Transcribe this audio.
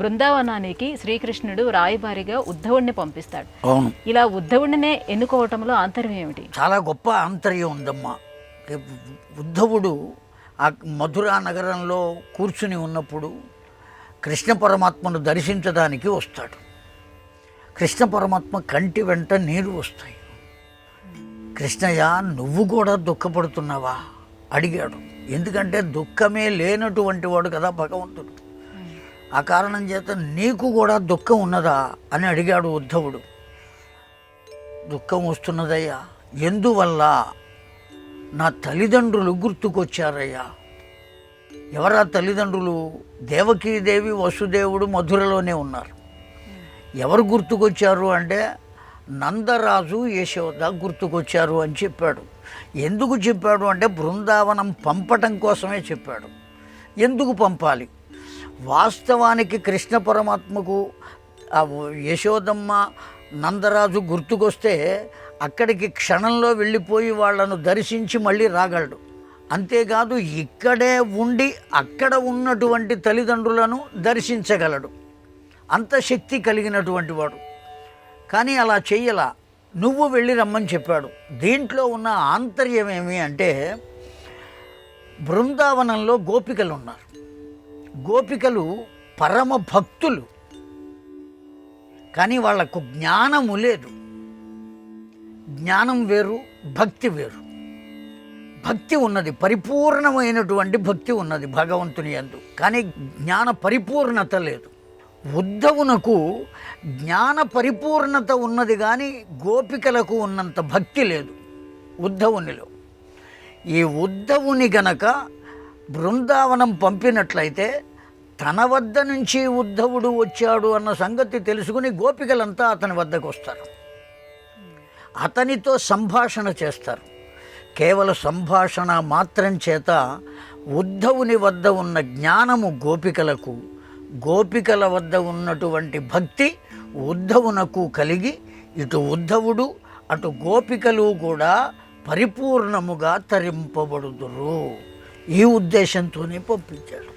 బృందావనానికి శ్రీకృష్ణుడు రాయబారిగా ఉద్ధవుడిని పంపిస్తాడు. అవును, ఇలా ఉద్ధవుడినే ఎన్నుకోవటంలో ఆంతర్యం ఏమిటి? చాలా గొప్ప ఆంతర్యం ఉందమ్మా. ఉద్ధవుడు ఆ మధురా నగరంలో కూర్చుని ఉన్నప్పుడు కృష్ణ పరమాత్మను దర్శించడానికి వస్తాడు. కృష్ణ పరమాత్మ కంటి వెంట నీరు వస్తాయి. కృష్ణయ్య, నువ్వు కూడా దుఃఖపడుతున్నావా అడిగాడు. ఎందుకంటే దుఃఖమే లేనటువంటి వాడు కదా భగవంతుడు. ఆ కారణం చేత నీకు కూడా దుఃఖం ఉన్నదా అని అడిగాడు ఉద్ధవుడు. దుఃఖం వస్తున్నదయ్యా. ఎందువల్ల? నా తల్లిదండ్రులు గుర్తుకొచ్చారయ్యా. ఎవరా తల్లిదండ్రులు? దేవకీదేవి, వసుదేవుడు మధురలోనే ఉన్నారు. ఎవరు గుర్తుకొచ్చారు అంటే నందరాజు, యశోద గుర్తుకొచ్చారు అని చెప్పాడు. ఎందుకు చెప్పాడు అంటే బృందావనం పంపటం కోసమే చెప్పాడు. ఎందుకు పంపాలి? వాస్తవానికి కృష్ణ పరమాత్మకు ఆ యశోదమ్మ, నందరాజు గుర్తుకొస్తే అక్కడికి క్షణంలో వెళ్ళిపోయి వాళ్ళను దర్శించి మళ్ళీ రాగలడు. అంతేకాదు ఇక్కడే ఉండి అక్కడ ఉన్నటువంటి తల్లిదండ్రులను దర్శించగలడు. అంత శక్తి కలిగినటువంటి వాడు. కానీ అలా చెయ్యలా. నువ్వు వెళ్ళి రమ్మని చెప్పాడు. దీంట్లో ఉన్న ఆంతర్యం ఏమి అంటే బృందావనంలో గోపికలు ఉన్నారు. గోపికలు పరమ భక్తులు, కానీ వాళ్లకు జ్ఞానము లేదు. జ్ఞానం వేరు, భక్తి వేరు. భక్తి ఉన్నది, పరిపూర్ణమైనటువంటి భక్తి ఉన్నది భగవంతుని యందు, కానీ జ్ఞాన పరిపూర్ణత లేదు. ఉద్ధవునకు జ్ఞాన పరిపూర్ణత ఉన్నది, కానీ గోపికలకు ఉన్నంత భక్తి లేదు ఉద్ధవునిలో. ఈ ఉద్ధవుని గనక బృందావనం పంపినట్లయితే తన వద్ద నుంచి ఉద్ధవుడు వచ్చాడు అన్న సంగతి తెలుసుకుని గోపికలంతా అతని వద్దకు వస్తారు. అతనితో సంభాషణ చేస్తారు. కేవల సంభాషణ మాత్రం చేత ఉద్ధవుని వద్ద ఉన్న జ్ఞానము గోపికలకు, గోపికల వద్ద ఉన్నటువంటి భక్తి ఉద్ధవునకు కలిగి ఇటు ఉద్ధవుడు అటు గోపికలు కూడా పరిపూర్ణముగా తరింపబడుదురు. ఈ ఉద్దేశంతోనే పంపించాడు.